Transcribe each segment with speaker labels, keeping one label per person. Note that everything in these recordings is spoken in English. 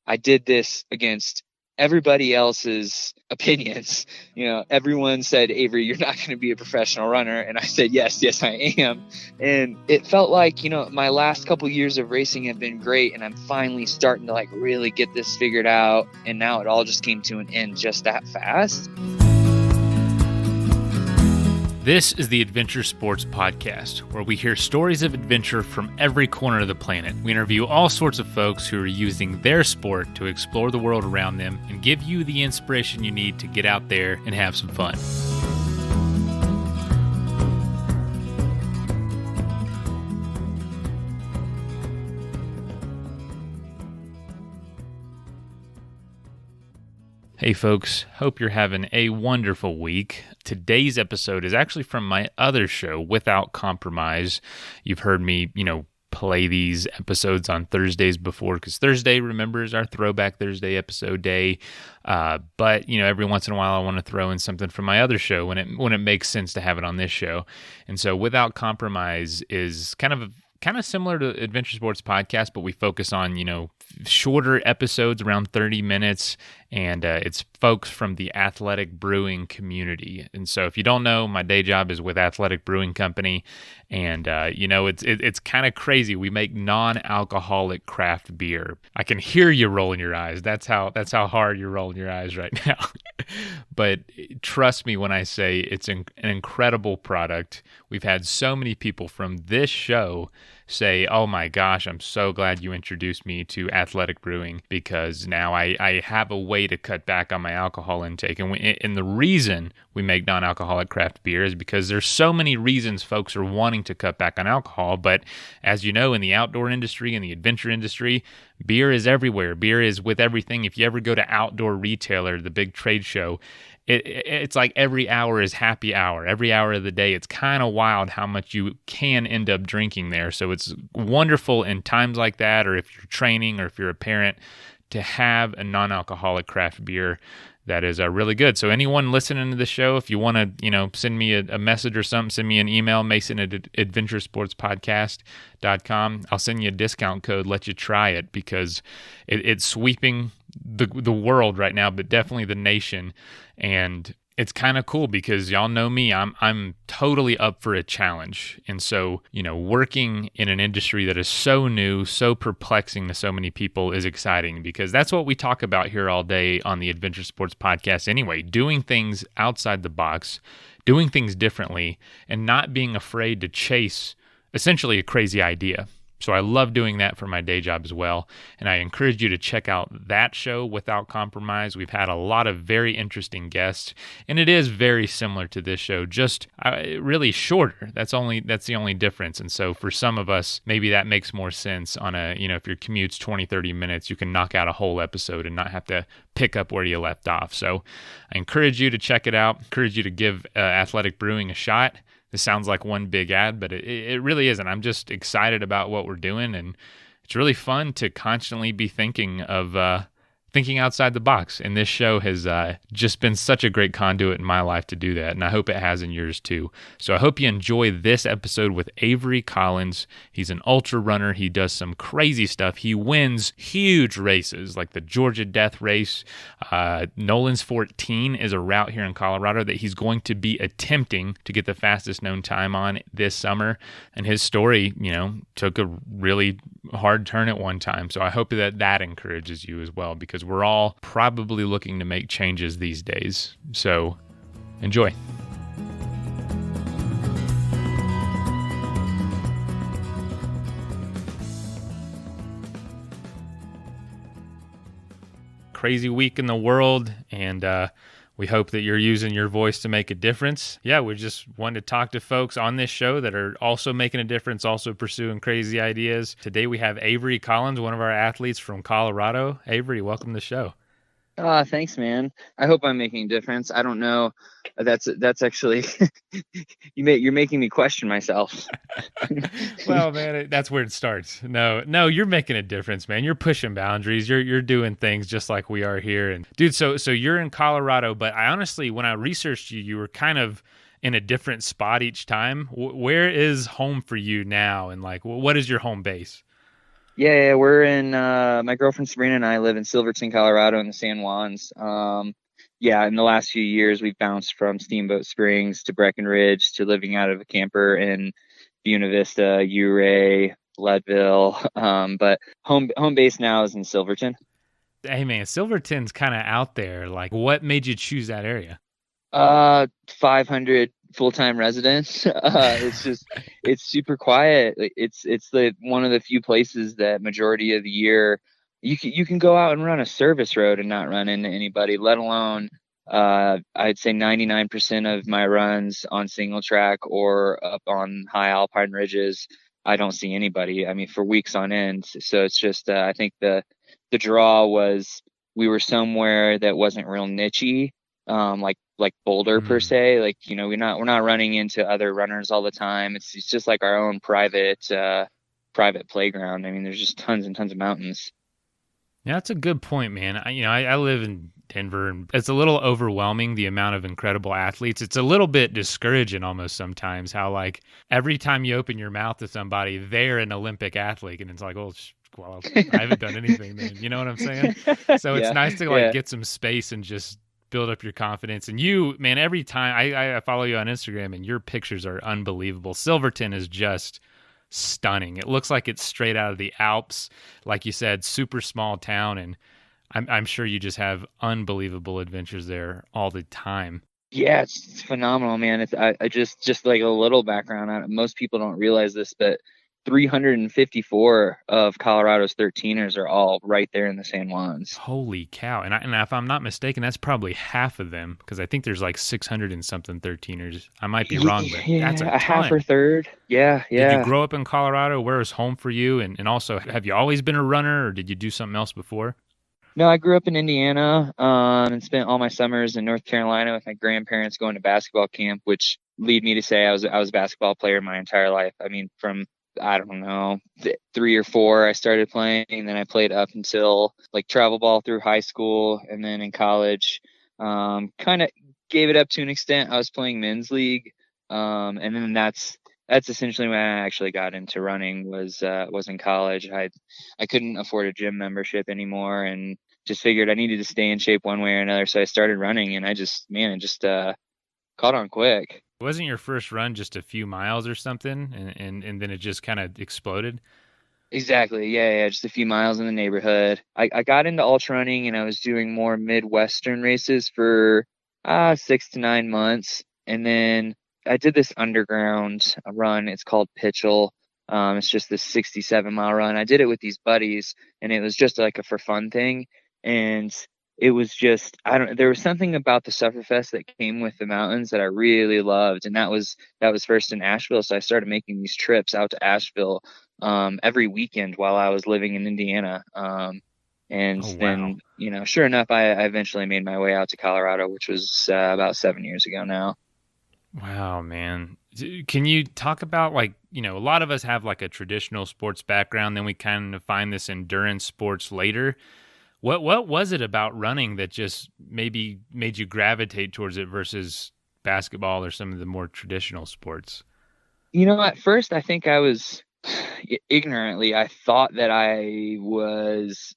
Speaker 1: I did this against everybody else's opinions. Everyone said, Avery, you're not going to be a professional runner. And I said, yes, I am. And it felt like, my last couple years of racing have been great. And I'm finally starting to really get this figured out. And now it all just came to an end just that fast.
Speaker 2: This is the Adventure Sports Podcast, where we hear stories of adventure from every corner of the planet. We interview all sorts of folks who are using their sport to explore the world around them and give you the inspiration you need to get out there and have some fun. Hey folks, hope you're having a wonderful week. Today's episode is actually from my other show, Without Compromise. You've heard me, play these episodes on Thursdays before, because Thursday, remember, is our Throwback Thursday episode day. But every once in a while I want to throw in something from my other show when it makes sense to have it on this show. And so Without Compromise is kind of similar to Adventure Sports Podcast, but we focus on, shorter episodes around 30 minutes, and it's folks from the athletic brewing community. And so if you don't know, my day job is with Athletic Brewing Company, and it's kind of crazy. We make non-alcoholic craft beer. I can hear you rolling your eyes. That's how hard you're rolling your eyes right now. But trust me when I say it's an incredible product. We've had so many people from this show say, oh my gosh, I'm so glad you introduced me to athletic brewing, because now I have a way to cut back on my alcohol intake. And the reason we make non-alcoholic craft beer is because there's so many reasons folks are wanting to cut back on alcohol. But as you know, in the outdoor industry, in the adventure industry, beer is everywhere. Beer is with everything. If you ever go to Outdoor Retailer, the big trade show, it's like every hour is happy hour. Every hour of the day, it's kind of wild how much you can end up drinking there. So it's wonderful in times like that, or if you're training or if you're a parent, to have a non-alcoholic craft beer that is really good. So anyone listening to the show, if you want to, send me a message or something, send me an email, mason@adventuresportspodcast.com. I'll send you a discount code, let you try it, because it's sweeping the world right now, but definitely the nation. And it's kind of cool because y'all know me, I'm totally up for a challenge. And so, working in an industry that is so new, so perplexing to so many people is exciting, because that's what we talk about here all day on the Adventure Sports Podcast anyway, doing things outside the box, doing things differently, and not being afraid to chase essentially a crazy idea. So I love doing that for my day job as well. And I encourage you to check out that show, Without Compromise. We've had a lot of very interesting guests, and it is very similar to this show, just really shorter. That's the only difference. And so for some of us, maybe that makes more sense on if your commute's 20, 30 minutes, you can knock out a whole episode and not have to pick up where you left off. So I encourage you to check it out. I encourage you to give Athletic Brewing a shot. This sounds like one big ad, but it really isn't. I'm just excited about what we're doing, and it's really fun to constantly be thinking outside the box. And this show has just been such a great conduit in my life to do that, and I hope it has in yours too. So I hope you enjoy this episode with Avery Collins. He's an ultra runner. He does some crazy stuff. He wins huge races like the Georgia Death Race. Nolan's 14 is a route here in Colorado that he's going to be attempting to get the fastest known time on this summer. And his story, took a really hard turn at one time. So I hope that encourages you as well, because we're all probably looking to make changes these days. So enjoy. Crazy week in the world, and we hope that you're using your voice to make a difference. Yeah, we just wanted to talk to folks on this show that are also making a difference, also pursuing crazy ideas. Today we have Avery Collins, one of our athletes from Colorado. Avery, welcome to the show.
Speaker 1: Thanks, man. I hope I'm making a difference. I don't know. That's actually you're making me question myself.
Speaker 2: Well, man, that's where it starts. No, you're making a difference, man. You're pushing boundaries. You're doing things just like we are here. And dude, so you're in Colorado, but I honestly, when I researched you, you were kind of in a different spot each time. Where is home for you now? And what is your home base?
Speaker 1: Yeah, we're in my girlfriend Sabrina and I live in Silverton, Colorado in the San Juans. Yeah, in the last few years we've bounced from Steamboat Springs to Breckenridge to living out of a camper in Buena Vista, Ouray, Leadville. But home base now is in Silverton.
Speaker 2: Hey man, Silverton's kind of out there. Like, what made you choose that area?
Speaker 1: 500 full-time residents. It's super quiet. Like, it's the one of the few places that majority of the year you can go out and run a service road and not run into anybody, let alone I'd say 99% of my runs on single track or up on high alpine ridges, I don't see anybody. I mean, for weeks on end. So it's just I think the draw was we were somewhere that wasn't real nichey, like Boulder per
Speaker 2: Mm.
Speaker 1: se. Like, we're not running into other runners all the time. It's just like our own private playground. I mean, there's just tons and tons of mountains.
Speaker 2: Yeah, that's a good point, man. I live in Denver, and it's a little overwhelming the amount of incredible athletes. It's a little bit discouraging almost sometimes how like every time you open your mouth to somebody, they're an Olympic athlete, and it's like, well, I haven't done anything then. You know what I'm saying? So it's
Speaker 1: Yeah,
Speaker 2: nice to like
Speaker 1: yeah.
Speaker 2: get some space and just build up your confidence. And you, man, every time I follow you on Instagram, and your pictures are unbelievable. Silverton is just stunning. It looks like it's straight out of the Alps. Like you said, super small town, and I'm sure you just have unbelievable adventures there all the time.
Speaker 1: Yeah, it's phenomenal, man. I just like a little background on it. Most people don't realize this, but 354 of Colorado's 13ers are all right there in the San Juans.
Speaker 2: Holy cow. And if I'm not mistaken, that's probably half of them because I think there's like 600 and something 13ers. I might be wrong, but that's a
Speaker 1: Yeah, a half or
Speaker 2: ton.
Speaker 1: third. Yeah,
Speaker 2: Did you
Speaker 1: yeah.
Speaker 2: grow up in Colorado? Where was home for you? And also, have you always been a runner or did you do something else before?
Speaker 1: No, I grew up in Indiana, and spent all my summers in North Carolina with my grandparents going to basketball camp, which lead me to say I was a basketball player my entire life. I mean, from I don't know, 3 or 4, I started playing, and then I played up until like travel ball through high school, and then in college, kind of gave it up to an extent. I was playing men's league, and then that's essentially when I actually got into running was in college. I couldn't afford a gym membership anymore, and just figured I needed to stay in shape one way or another. So I started running, and it just caught on quick.
Speaker 2: Wasn't your first run just a few miles or something? And then it just kind of exploded?
Speaker 1: Exactly. Yeah, yeah. Just a few miles in the neighborhood. I got into ultra running, and I was doing more Midwestern races for 6 to 9 months. And then I did this underground run. It's called Pitchell. It's just this 67-mile run. I did it with these buddies, and it was just like a for fun thing. And it was just, I don't, there was something about the Sufferfest that came with the mountains that I really loved. And that was first in Asheville. So I started making these trips out to Asheville every weekend while I was living in Indiana. And
Speaker 2: Oh, wow.
Speaker 1: then, sure enough, I eventually made my way out to Colorado, which was about 7 years ago now.
Speaker 2: Wow, man. Can you talk about like, a lot of us have like a traditional sports background, then we kind of find this endurance sports later. What was it about running that just maybe made you gravitate towards it versus basketball or some of the more traditional sports?
Speaker 1: At first, I think I was ignorantly, I thought that I was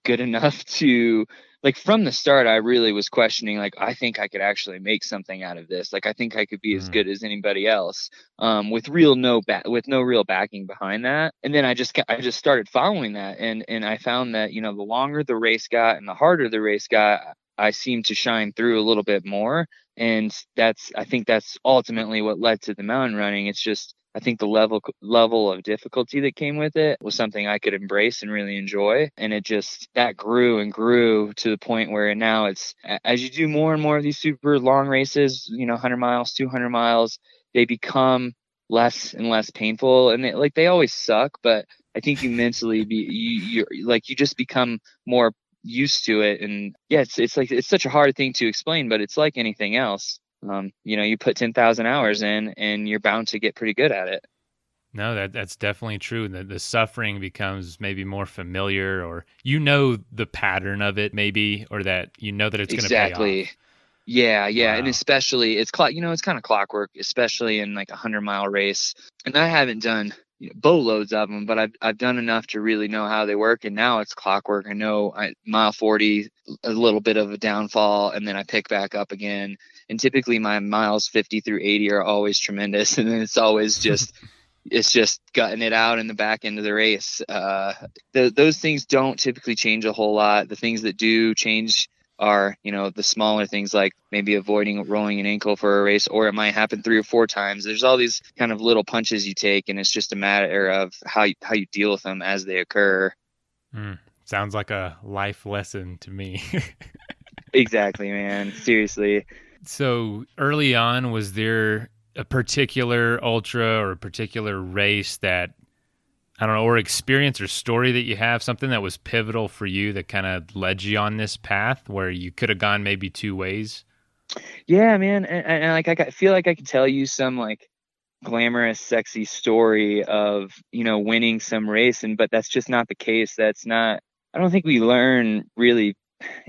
Speaker 1: good enough to, like, from the start I really was questioning, like, I think I could actually make something out of this. Like, I think I could be as
Speaker 2: Mm.
Speaker 1: good as anybody else, with no real backing behind that. And then I just started following that, and I found that, the longer the race got and the harder the race got, I seemed to shine through a little bit more. And I think that's ultimately what led to the mountain running. It's just, I think the level of difficulty that came with it was something I could embrace and really enjoy. And it just, that grew and grew to the point where now as you do more and more of these super long races, 100 miles, 200 miles, they become less and less painful. And they always suck, but I think you mentally you're like, you just become more used to it. And yeah, it's like, it's such a hard thing to explain, but it's like anything else. You put 10,000 hours in, and you're bound to get pretty good at it.
Speaker 2: No, that's definitely true. The suffering becomes maybe more familiar, or the pattern of it, maybe, or that that it's going to pay
Speaker 1: Exactly.
Speaker 2: off.
Speaker 1: Yeah, yeah, and
Speaker 2: Wow.
Speaker 1: especially it's kind of clockwork, especially in like a 100-mile race. And I haven't done boatloads of them, but I've done enough to really know how they work, and now it's clockwork. I know mile 40, a little bit of a downfall, and then I pick back up again. And typically my miles 50 through 80 are always tremendous, and then it's just gutting it out in the back end of the race. Those things don't typically change a whole lot. The things that do change are, the smaller things, like maybe avoiding rolling an ankle for a race, or it might happen 3 or 4 times. There's all these kind of little punches you take, and it's just a matter of how you deal with them as they occur.
Speaker 2: Sounds like a life lesson to me.
Speaker 1: Exactly, man. Seriously.
Speaker 2: So early on, was there a particular ultra or a particular race that, I don't know, or experience or story that you have, something that was pivotal for you that kind of led you on this path where you could have gone maybe 2 ways?
Speaker 1: Yeah, man. And like, I feel like I could tell you some like glamorous, sexy story of, winning some race. But that's just not the case. That's not, I don't think we learn really.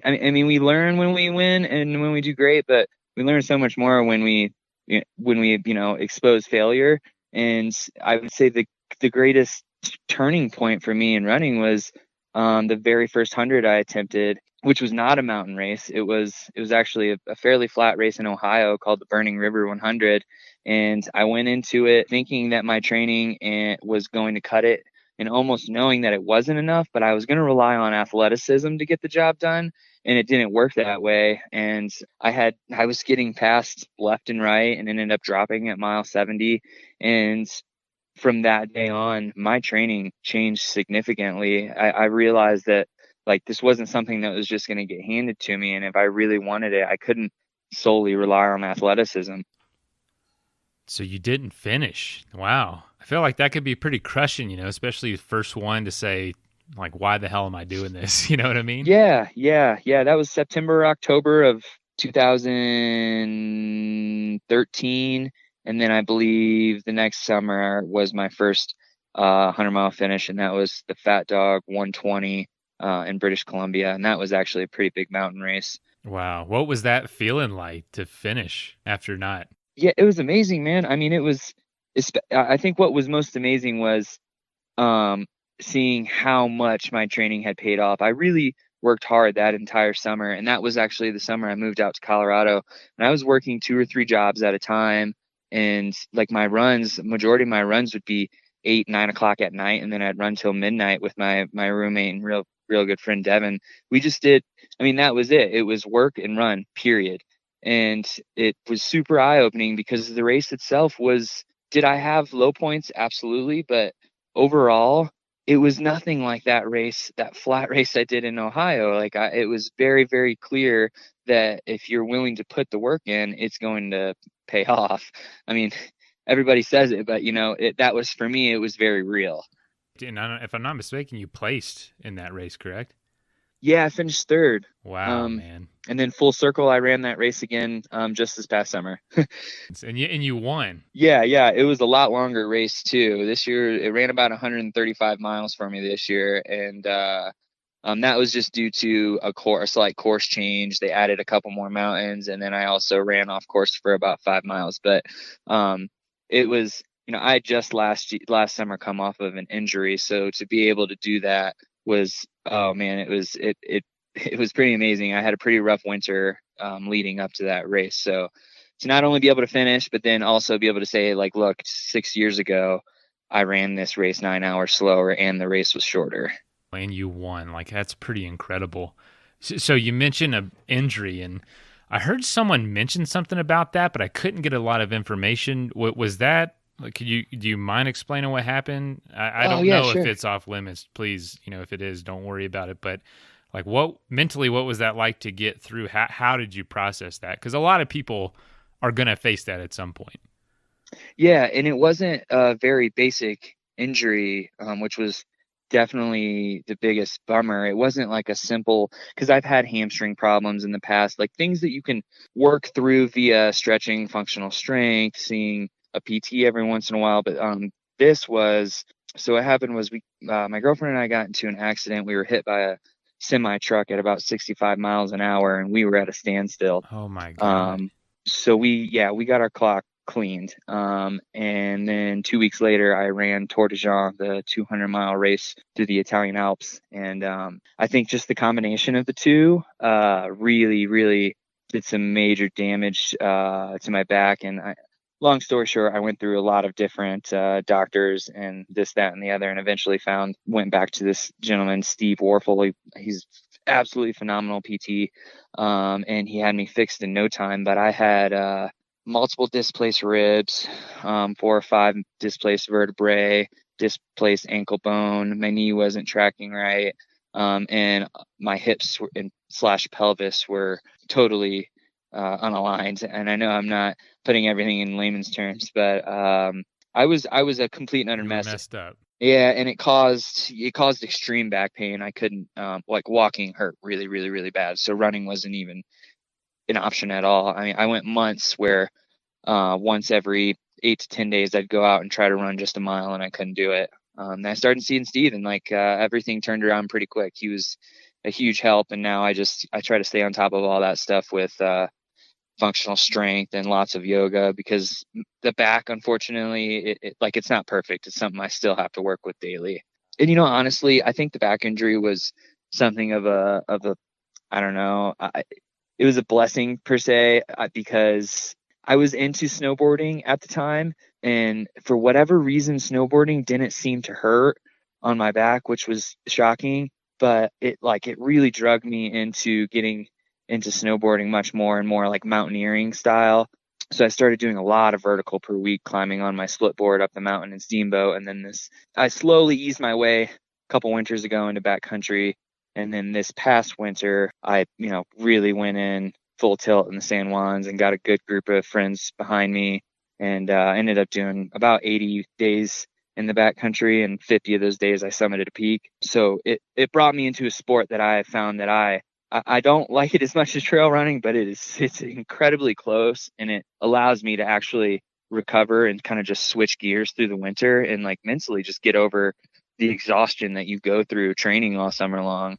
Speaker 1: I mean, we learn when we win and when we do great, but we learn so much more when we expose failure. And I would say the greatest turning point for me in running was the very first 100 I attempted, which was not a mountain race. It was actually a fairly flat race in Ohio called the Burning River 100. And I went into it thinking that my training was going to cut it, and almost knowing that it wasn't enough, but I was going to rely on athleticism to get the job done. And it didn't work that way. And I was getting passed left and right and ended up dropping at mile 70. And from that day on, my training changed significantly. I realized that like this wasn't something that was just going to get handed to me. And if I really wanted it, I couldn't solely rely on athleticism.
Speaker 2: So you didn't finish. Wow. I feel like that could be pretty crushing, especially the first one to say, like, why the hell am I doing this? You know what I mean?
Speaker 1: Yeah. That was September, October of 2013. And then I believe the next summer was my first 100-mile finish, and that was the Fat Dog 120 in British Columbia. And that was actually a pretty big mountain race.
Speaker 2: Wow. What was that feeling like to finish after not?
Speaker 1: Yeah, it was amazing, man. I mean, I think what was most amazing was seeing how much my training had paid off. I really worked hard that entire summer, and that was actually the summer I moved out to Colorado, and I was working 2 or 3 jobs at a time. And like majority of my runs would be 8, 9 o'clock at night, and then I'd run till midnight with my roommate and real good friend Devin. We just did, that was it. It was work and run, period. And it was super eye-opening because the race itself did I have low points? Absolutely. But overall, it was nothing like that flat race I did in Ohio. It was very, very clear that if you're willing to put the work in, it's going to pay off. I mean, everybody says it, but that was, for me, it was very real.
Speaker 2: And if I'm not mistaken, you placed in that race, correct?
Speaker 1: Yeah, I finished 3rd.
Speaker 2: Wow, man.
Speaker 1: And then full circle, I ran that race again just this past summer.
Speaker 2: And you won.
Speaker 1: Yeah. It was a lot longer race too. This year, it ran about 135 miles for me this year. And that was just due to a slight course change. They added a couple more mountains, and then I also ran off course for about 5 miles. But it was, I had just last summer come off of an injury. So to be able to do that was, oh man, it was pretty amazing. I had a pretty rough winter leading up to that race. So to not only be able to finish, but then also be able to say, like, look, 6 years ago, I ran this race 9 hours slower and the race was shorter.
Speaker 2: And you won. Like, that's pretty incredible. So you mentioned an injury, and I heard someone mention something about that, but I couldn't get a lot of information. What was that? Like, do you mind explaining what happened? I don't know
Speaker 1: sure.
Speaker 2: if it's off limits. Please, if it is, don't worry about it. But like, what was that like to get through? How did you process that? Because a lot of people are going to face that at some point.
Speaker 1: Yeah, and it wasn't a very basic injury, which was definitely the biggest bummer. It wasn't like a simple, because I've had hamstring problems in the past, like things that you can work through via stretching, functional strength, seeing a PT every once in a while. But so what happened was my girlfriend and I got into an accident. We were hit by a semi truck at about 65 miles an hour, and we were at a standstill.
Speaker 2: Oh my God.
Speaker 1: So we got our clock cleaned. And then 2 weeks later, I ran Tour de Jean, the 200-mile race through the Italian Alps. And I think just the combination of the two really, really did some major damage to my back. And long story short, I went through a lot of different doctors and this, that, and the other, and eventually went back to this gentleman, Steve Warfel. He's absolutely phenomenal PT, and he had me fixed in no time. But I had multiple displaced ribs, 4 or 5 displaced vertebrae, displaced ankle bone. My knee wasn't tracking right, and my hips / pelvis were totally unaligned. And I know I'm not putting everything in layman's terms, but I was a complete and utter mess.
Speaker 2: Messed up.
Speaker 1: Yeah, and it caused extreme back pain. I couldn't like walking hurt really, really, really bad. So running wasn't even an option at all. I mean, I went months where once every 8 to 10 days I'd go out and try to run just a mile, and I couldn't do it. And I started seeing Steve, and everything turned around pretty quick. He was a huge help, and now I try to stay on top of all that stuff with functional strength and lots of yoga, because the back, unfortunately, it's not perfect. It's something I still have to work with daily. And honestly, I think the back injury was something of a I don't know. It was a blessing per se, because I was into snowboarding at the time, and for whatever reason, snowboarding didn't seem to hurt on my back, which was shocking. But it really drugged me into getting into snowboarding much more and more like mountaineering style. So I started doing a lot of vertical per week, climbing on my split board up the mountain in Steamboat. And then I slowly eased my way a couple winters ago into backcountry. And then this past winter, I, really went in full tilt in the San Juans and got a good group of friends behind me, and ended up doing about 80 days in the backcountry, and 50 of those days I summited a peak. So it brought me into a sport that I found that I don't like it as much as trail running, but it's incredibly close, and it allows me to actually recover and kind of just switch gears through the winter and mentally just get over the exhaustion that you go through training all summer long.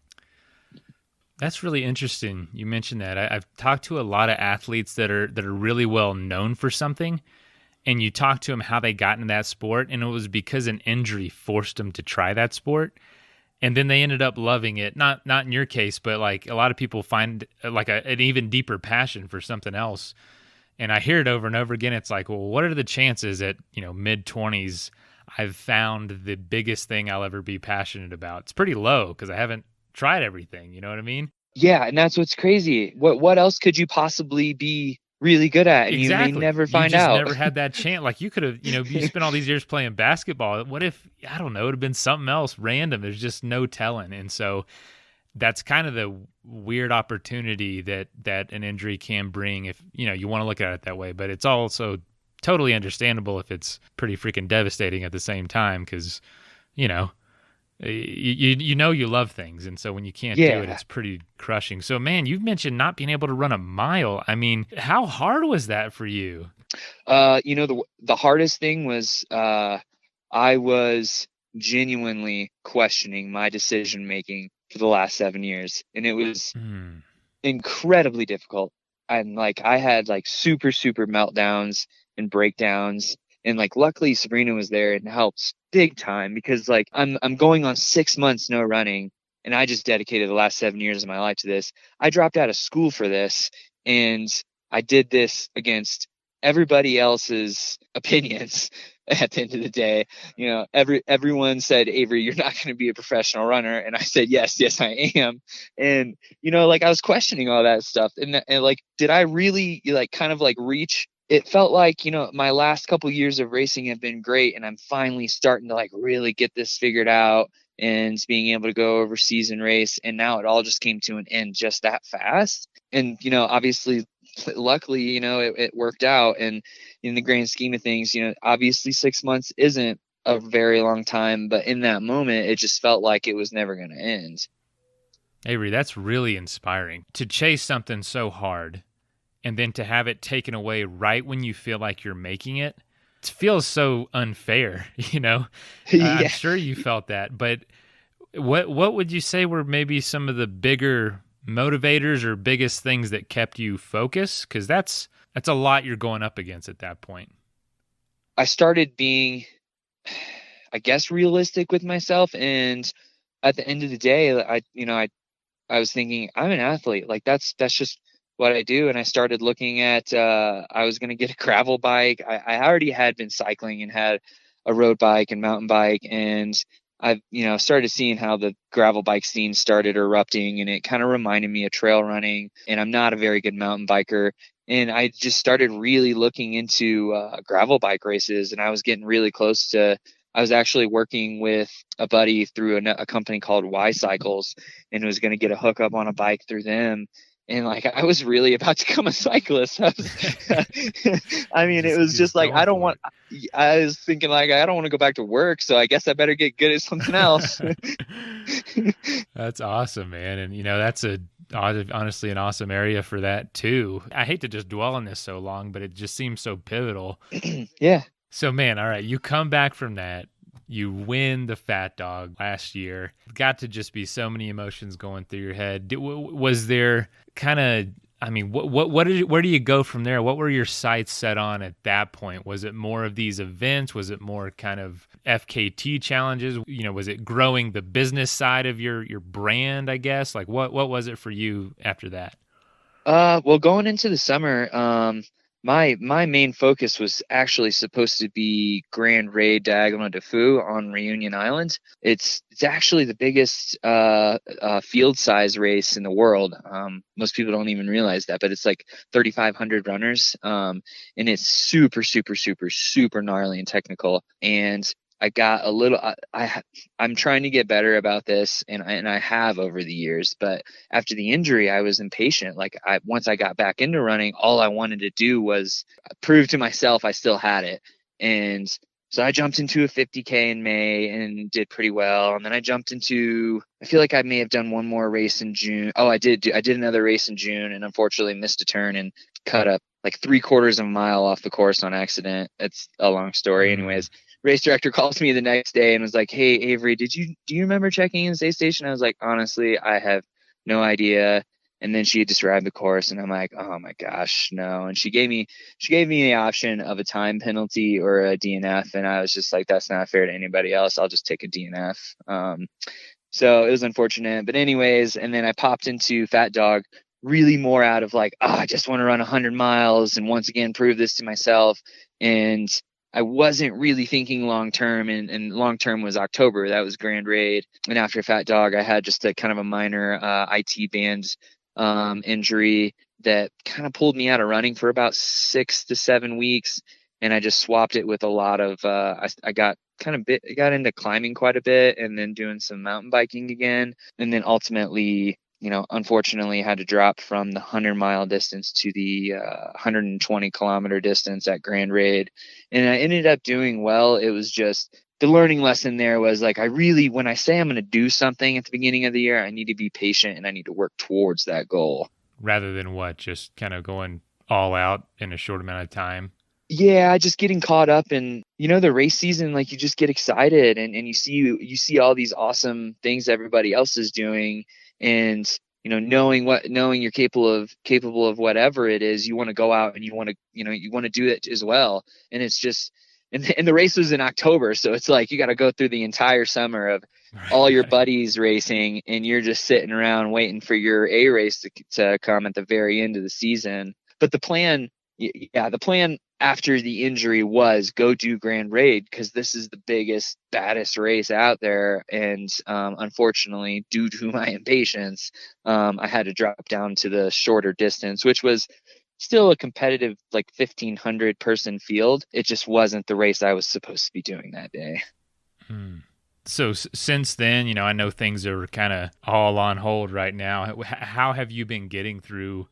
Speaker 2: That's really interesting. You mentioned that. I've talked to a lot of athletes that are really well known for something, and you talk to them how they got into that sport, and it was because an injury forced them to try that sport. And then they ended up loving it. Not in your case, but a lot of people find an even deeper passion for something else. And I hear it over and over again. It's like, well, what are the chances at, mid-20s I've found the biggest thing I'll ever be passionate about? It's pretty low because I haven't tried everything. You know what I mean?
Speaker 1: Yeah, and that's what's crazy. What else could you possibly be really good at? And
Speaker 2: exactly.
Speaker 1: You may never find out.
Speaker 2: You just never had that chance. You could have, you spent all these years playing basketball. What if, I don't know, it would have been something else random? There's just no telling. And so that's kind of the weird opportunity that an injury can bring if, you want to look at it that way. But it's also totally understandable if it's pretty freaking devastating at the same time, because, you love things, and so when you can't do it, it's pretty crushing. So, man, you've mentioned not being able to run a mile. I mean, how hard was that for you?
Speaker 1: The hardest thing was I was genuinely questioning my decision making for the last 7 years, and it was incredibly difficult. And I had super, super meltdowns and breakdowns. And luckily Sabrina was there and helped big time, because I'm going on 6 months no running, and I just dedicated the last 7 years of my life to this. I dropped out of school for this, and I did this against everybody else's opinions. At the end of the day, everyone said, Avery, you're not going to be a professional runner. And I said, yes, I am. And, I was questioning all that stuff. And did I really reach? It felt like, my last couple of years of racing have been great, and I'm finally starting to really get this figured out and being able to go overseas and race. And now it all just came to an end just that fast. And, obviously, luckily, it worked out. And in the grand scheme of things, obviously 6 months isn't a very long time, but in that moment, it just felt like it was never going to end.
Speaker 2: Avery, that's really inspiring to chase something so hard, and then to have it taken away right when you feel like you're making it. It feels so unfair, Yeah. I'm sure you felt that, but what would you say were maybe some of the bigger motivators or biggest things that kept you focused? Because that's a lot you're going up against at that point.
Speaker 1: I started being, I guess, realistic with myself. And at the end of the day, I was thinking, I'm an athlete. Like that's just what I do. And I started looking at, I was going to get a gravel bike. I already had been cycling and had a road bike and mountain bike. And I've, started seeing how the gravel bike scene started erupting, and it kind of reminded me of trail running. And I'm not a very good mountain biker. And I just started really looking into gravel bike races, and I was getting really close to, I was actually working with a buddy through a company called Y Cycles, and was going to get a hookup on a bike through them. And like, I was really about to become a cyclist. I mean, it was just like, I was thinking like, I don't want to go back to work, so I guess I better get good at something else.
Speaker 2: That's awesome, man. And that's honestly an awesome area for that too. I hate to just dwell on this so long, but it just seems so pivotal.
Speaker 1: Yeah.
Speaker 2: So, man, all right, you come back from that, you win the Fat Dog last year. Got to just be so many emotions going through your head. Was there kind of, I mean, where do you go from there? What were your sights set on at that point? Was it more of these events? Was it more kind of FKT challenges? Was it growing the business side of your brand, I guess? Like, what was it for you after that?
Speaker 1: Well, going into the summer, my main focus was actually supposed to be Grand Raid Diagonal de Fou on Reunion Island. It's actually the biggest field size race in the world. Most people don't even realize that, but it's like 3,500 runners, and it's super, super, super, super gnarly and technical. And I got a little, I'm trying to get better about this, and I have over the years, but after the injury, I was impatient. Like once I got back into running, all I wanted to do was prove to myself I still had it. And so I jumped into a 50K in May and did pretty well. And then I feel like I may have done one more race in June. Oh, I did another race in June, and unfortunately missed a turn and cut up like 3/4 of a mile off the course on accident. It's a long story. Anyways, race director calls me the next day and was like, "Hey, Avery, do you remember checking in the state station?" I was like, "Honestly, I have no idea." And then she described the course, and I'm like, "Oh my gosh, no." And she gave me the option of a time penalty or a DNF, and I was just like, "That's not fair to anybody else. I'll just take a DNF." So it was unfortunate, but anyways, and then I popped into Fat Dog really more out of like, I just want to run 100 miles and once again prove this to myself. And I wasn't really thinking long term, and long term was October. That was Grand Raid. And after Fat Dog, I had just a kind of a minor IT band injury that kind of pulled me out of running for about 6 to 7 weeks. And I just swapped it with a lot of I got into climbing quite a bit, and then doing some mountain biking again. And then ultimately, unfortunately had to drop from the 100-mile distance to the 120-kilometer distance at Grand Raid. And I ended up doing well. It was just the learning lesson there was like, when I say I'm going to do something at the beginning of the year, I need to be patient and I need to work towards that goal.
Speaker 2: Rather than just kind of going all out in a short amount of time.
Speaker 1: Yeah, just getting caught up in, the race season, like you just get excited and you see all these awesome things everybody else is doing. And, knowing you're capable of whatever it is, you want to go out and you want to do it as well. And it's just, and the race was in October. So it's like, you got to go through the entire summer of all your buddies racing, and you're just sitting around waiting for your A race to come at the very end of the season. But the plan after the injury was go do Grand Raid, because this is the biggest, baddest race out there. And unfortunately, due to my impatience, I had to drop down to the shorter distance, which was still a competitive, like 1,500 person field. It just wasn't the race I was supposed to be doing that day.
Speaker 2: So since then, I know things are kind of all on hold right now. How have you been getting through,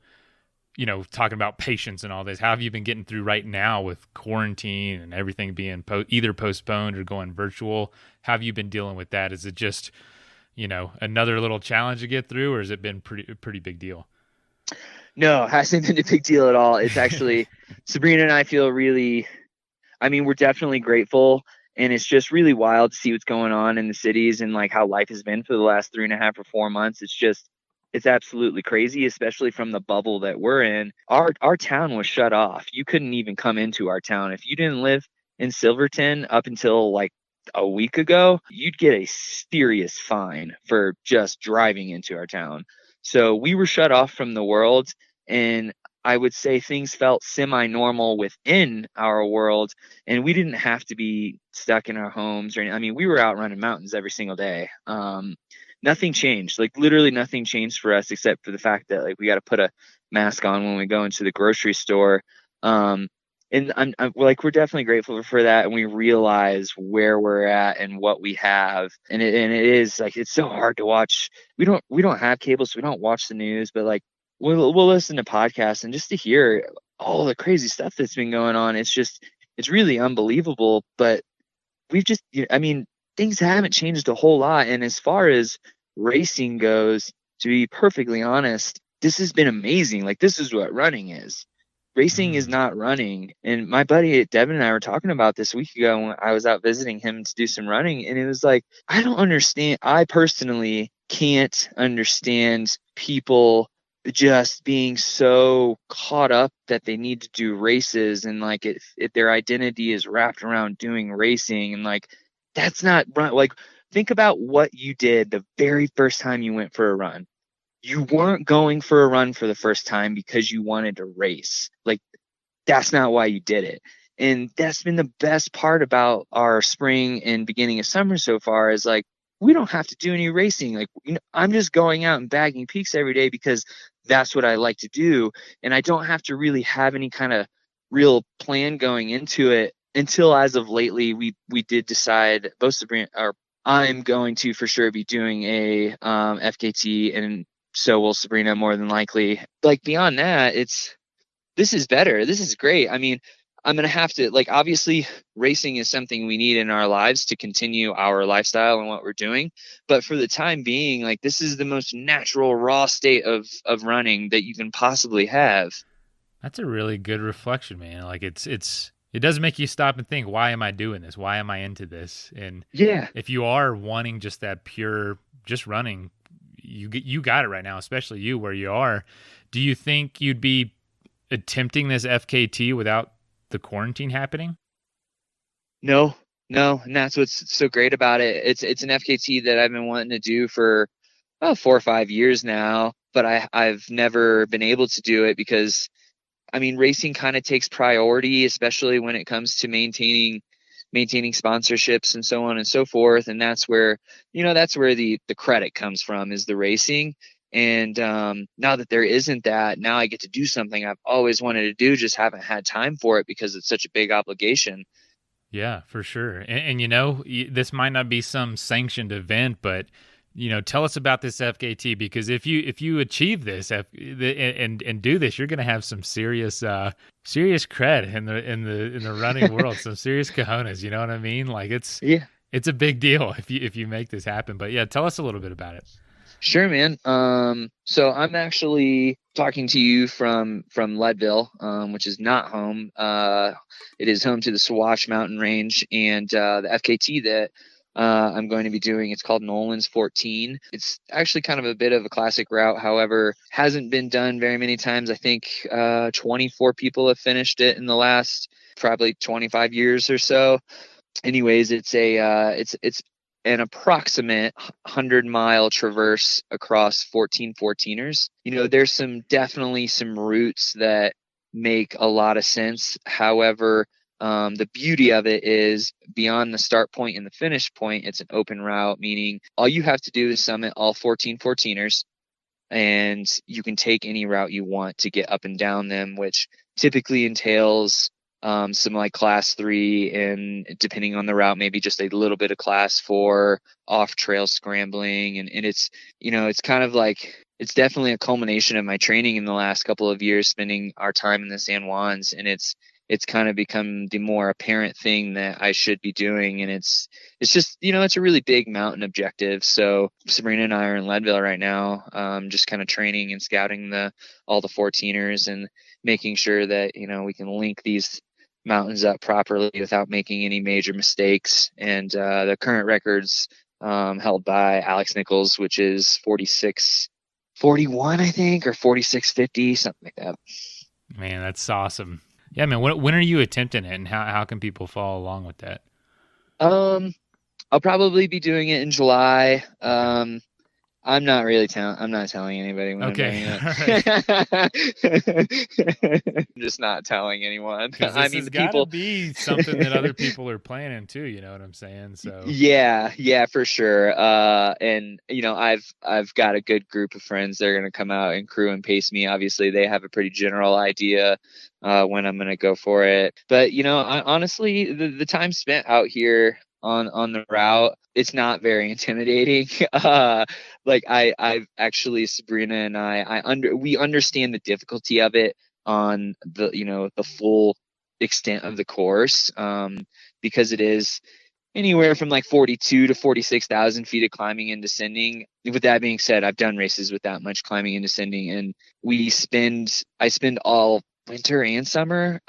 Speaker 2: talking about patience and all this? How have you been getting through right now with quarantine and everything being either postponed or going virtual? How have you been dealing with that? Is it just, another little challenge to get through, or has it been a pretty big deal?
Speaker 1: No, it hasn't been a big deal at all. It's actually, Sabrina and I feel really, we're definitely grateful. And it's just really wild to see what's going on in the cities and like how life has been for the last 3.5 or 4 months. It's absolutely crazy, especially from the bubble that we're in. Our town was shut off. You couldn't even come into our town. If you didn't live in Silverton up until like a week ago, you'd get a serious fine for just driving into our town. So we were shut off from the world, and I would say things felt semi-normal within our world, and we didn't have to be stuck in our homes or I mean, we were out running mountains every single day. Nothing changed. Like literally nothing changed for us except for the fact that like we got to put a mask on when we go into the grocery store. And I'm like, we're definitely grateful for that, and we realize where we're at and what we have, and it is like it's so hard to watch. We don't have cable, so we don't watch the news, but like we'll listen to podcasts and just to hear all the crazy stuff that's been going on. It's really unbelievable. But I mean, things haven't changed a whole lot, and as far as racing goes, to be perfectly honest, this has been amazing. Like this is what running is. Racing is not running. And my buddy Devin and I were talking about this a week ago when I was out visiting him to do some running. And it was like, I don't understand. I personally can't understand people just being so caught up that they need to do races, and like if their identity is wrapped around doing racing, and like that's not run. Like think about what you did the very first time you went for a run. You weren't going for a run for the first time because you wanted to race. Like that's not why you did it. And that's been the best part about our spring and beginning of summer so far is like, we don't have to do any racing. Like, I'm just going out and bagging peaks every day because that's what I like to do. And I don't have to really have any kind of real plan going into it until as of lately, we did decide both Sabrina or I'm going to for sure be doing a FKT, and so will Sabrina more than likely. Like beyond that, this is better. This is great. I mean, I'm going to have to like, obviously racing is something we need in our lives to continue our lifestyle and what we're doing. But for the time being, like this is the most natural raw state of running that you can possibly have.
Speaker 2: That's a really good reflection, man. Like it does make you stop and think, why am I doing this? Why am I into this? And
Speaker 1: yeah,
Speaker 2: if you are wanting just that pure, just running, you got it right now, especially you where you are. Do you think you'd be attempting this FKT without the quarantine happening?
Speaker 1: No, and that's what's so great about it. It's an FKT that I've been wanting to do for about 4 or 5 years now, but I've never been able to do it because I mean racing kind of takes priority, especially when it comes to maintaining sponsorships and so on and so forth. And that's where the credit comes from, is the racing. And now that there isn't that, now I get to do something I've always wanted to do, just haven't had time for it because it's such a big obligation.
Speaker 2: Yeah, for sure. And this might not be some sanctioned event, but tell us about this FKT, because if you achieve this and do this, you're going to have some serious cred in the running world, some serious cojones. You know what I mean? Like it's a big deal if you make this happen. But yeah, tell us a little bit about it.
Speaker 1: Sure, man. So I'm actually talking to you from Leadville, which is not home. It is home to the Swash Mountain Range, and the FKT that I'm going to be doing, it's called Nolan's 14. It's actually kind of a bit of a classic route. However, hasn't been done very many times. I think 24 people have finished it in the last probably 25 years or so. Anyways, it's an approximate 100-mile traverse across 14 14ers. There's definitely some routes that make a lot of sense. However, the beauty of it is beyond the start point and the finish point, it's an open route, meaning all you have to do is summit all 14 14ers, and you can take any route you want to get up and down them, which typically entails some like class 3, and depending on the route, maybe just a little bit of class 4 off trail scrambling. And it's kind of like, it's definitely a culmination of my training in the last couple of years, spending our time in the San Juans, and it's kind of become the more apparent thing that I should be doing. And it's just, it's a really big mountain objective. So Sabrina and I are in Leadville right now, just kind of training and scouting all the 14ers and making sure that, we can link these mountains up properly without making any major mistakes. And the current record's held by Alex Nichols, which is 46:41, I think, or 46:50, something like that.
Speaker 2: Man, that's awesome. Yeah, man. When are you attempting it, and how can people follow along with that?
Speaker 1: Um, I'll probably be doing it in July.
Speaker 2: Okay.
Speaker 1: I'm not telling anybody when I'm
Speaker 2: Okay.
Speaker 1: doing
Speaker 2: All right.
Speaker 1: it. I'm just not telling anyone.
Speaker 2: Because
Speaker 1: I
Speaker 2: this
Speaker 1: mean,
Speaker 2: has
Speaker 1: the
Speaker 2: got to
Speaker 1: people.
Speaker 2: be something that other people are planning too. You know what I'm saying? So.
Speaker 1: Yeah, for sure. And I've got a good group of friends that are going to come out and crew and pace me. Obviously, they have a pretty general idea when I'm going to go for it. But honestly, the time spent out here on the route, it's not very intimidating. Like I've actually, Sabrina and we understand the difficulty of it on the full extent of the course, because it is anywhere from like 42 to 46,000 feet of climbing and descending. With that being said, I've done races with that much climbing and descending, and I spend all winter and summer,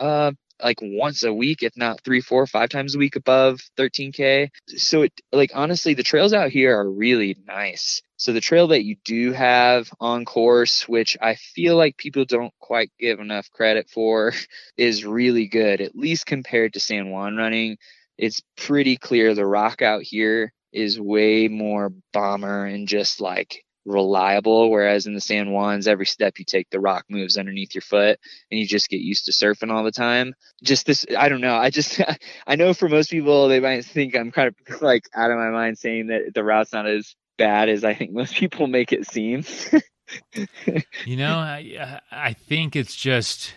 Speaker 1: like once a week, if not 3, 4, 5 times a week above 13K. So like, honestly, the trails out here are really nice. So the trail that you do have on course, which I feel like people don't quite give enough credit for, is really good, at least compared to San Juan running. It's pretty clear the rock out here is way more bomber and just like reliable, whereas in the San Juans, every step you take, the rock moves underneath your foot and you just get used to surfing all the time. Just this, I don't know. I know for most people, they might think I'm kind of like out of my mind saying that the route's not as bad as I think most people make it seem.
Speaker 2: I think it's just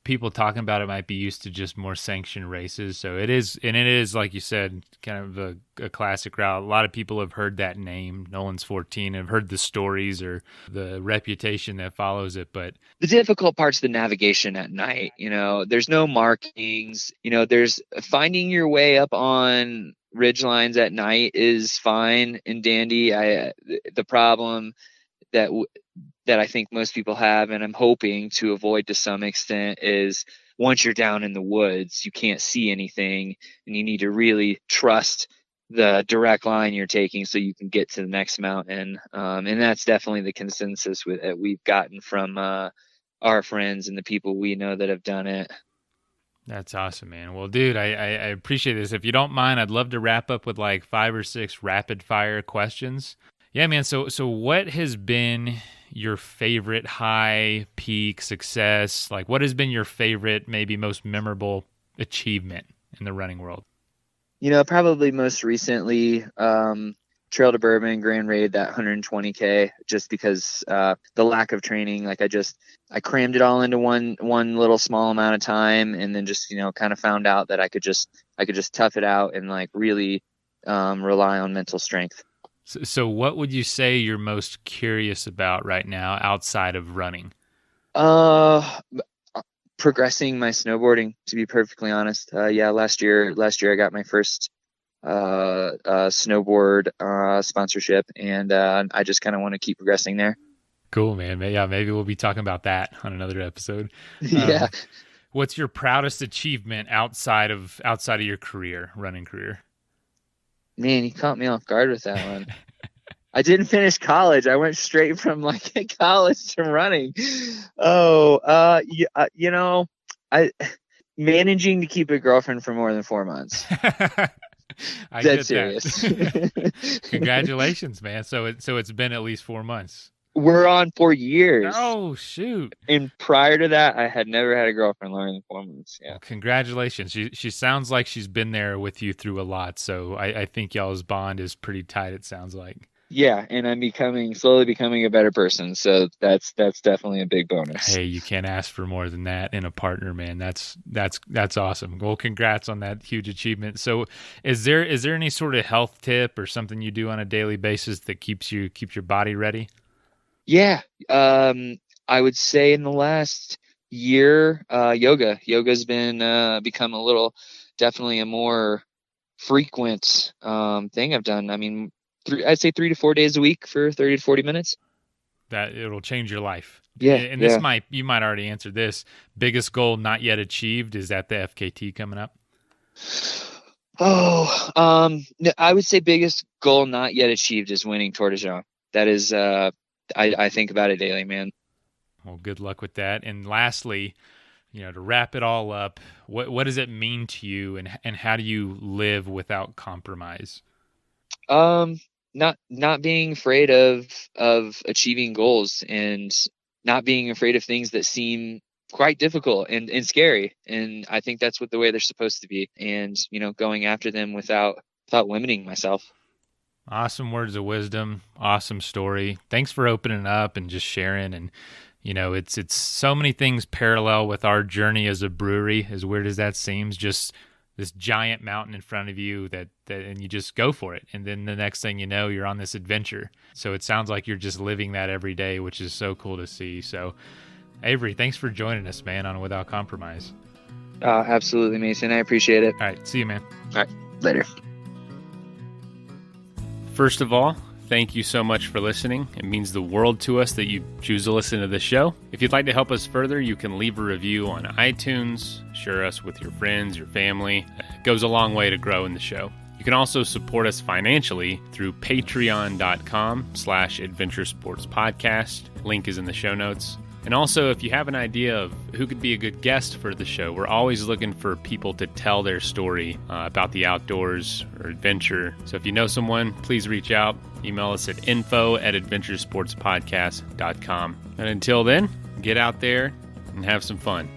Speaker 2: people talking about it might be used to just more sanctioned races. So it is, and it is, like you said, kind of a classic route. A lot of people have heard that name, Nolan's 14, have heard the stories or the reputation that follows it. But
Speaker 1: the difficult part's the navigation at night. There's no markings. There's finding your way up on ridge lines at night is fine and dandy. The problem that I think most people have, and I'm hoping to avoid to some extent, is once you're down in the woods, you can't see anything, and you need to really trust the direct line you're taking so you can get to the next mountain. And that's definitely the consensus we've gotten from our friends and the people we know that have done it.
Speaker 2: that's awesome, man. Well, dude, I appreciate this. If you don't mind, I'd love to wrap up with like 5 or 6 rapid fire questions. Yeah, man. So what has been your favorite high peak success? Like, what has been your favorite, maybe most memorable achievement in the running world?
Speaker 1: Probably most recently, Trail to Bourbon Grand Raid, that 120K, just because the lack of training. Like I crammed it all into one little small amount of time, and then just kind of found out that I could just tough it out and like really rely on mental strength.
Speaker 2: So what would you say you're most curious about right now outside of running?
Speaker 1: Uh, Progressing my snowboarding, to be perfectly honest. Yeah, last year I got my first snowboard sponsorship, and I just kind of want to keep progressing there.
Speaker 2: Cool, man. Yeah, maybe we'll be talking about that on another episode.
Speaker 1: Yeah,
Speaker 2: What's your proudest achievement outside of your career, running career?
Speaker 1: man, you caught me off guard with that one. I didn't finish college. I went straight from like college to running. Oh, I managing to keep a girlfriend for more than 4 months.
Speaker 2: I
Speaker 1: Dead
Speaker 2: get
Speaker 1: serious.
Speaker 2: that. Congratulations, man. So it's been at least 4 months.
Speaker 1: We're on 4 years.
Speaker 2: Oh, shoot.
Speaker 1: And prior to that, I had never had a girlfriend longer than 4 months. Yeah.
Speaker 2: Well, congratulations. She sounds like she's been there with you through a lot. So I think y'all's bond is pretty tight, it sounds like.
Speaker 1: Yeah, and I'm slowly becoming a better person. So that's definitely a big bonus.
Speaker 2: Hey, you can't ask for more than that in a partner, man. That's awesome. Well, congrats on that huge achievement. So, is there any sort of health tip or something you do on a daily basis that keeps your body ready?
Speaker 1: Yeah. I would say in the last year, yoga's been become definitely a more frequent thing I've done. I mean, I'd say 3 to 4 days a week for 30 to 40 minutes.
Speaker 2: That it'll change your life.
Speaker 1: Yeah.
Speaker 2: And you might already answer this. Biggest goal not yet achieved is at the FKT coming up.
Speaker 1: Oh, no, I would say biggest goal not yet achieved is winning Tour de Jean. That is, I think about it daily, man.
Speaker 2: Well, good luck with that. And lastly, to wrap it all up, what does it mean to you, and how do you live without compromise?
Speaker 1: Not being afraid of achieving goals, and not being afraid of things that seem quite difficult and scary. And I think that's what the way they're supposed to be. And, going after them without limiting myself.
Speaker 2: Awesome words of wisdom. Awesome story. Thanks for opening up and just sharing. And, it's so many things parallel with our journey as a brewery, as weird as that seems. Just this giant mountain in front of you that and you just go for it. And then the next thing you know, you're on this adventure. So it sounds like you're just living that every day, which is so cool to see. So Avery, thanks for joining us, man, on Without Compromise.
Speaker 1: Absolutely, Mason. I appreciate it.
Speaker 2: All right. See you, man.
Speaker 1: All right. Later.
Speaker 2: First of all, thank you so much for listening. It means the world to us that you choose to listen to this show. If you'd like to help us further, you can leave a review on iTunes, share us with your friends, your family. It goes a long way to grow in the show. You can also support us financially through patreon.com/adventuresportspodcast. Link is in the show notes. And also, if you have an idea of who could be a good guest for the show, we're always looking for people to tell their story about the outdoors or adventure. So if you know someone, please reach out. Email us at info@adventuresportspodcast.com. And until then, get out there and have some fun.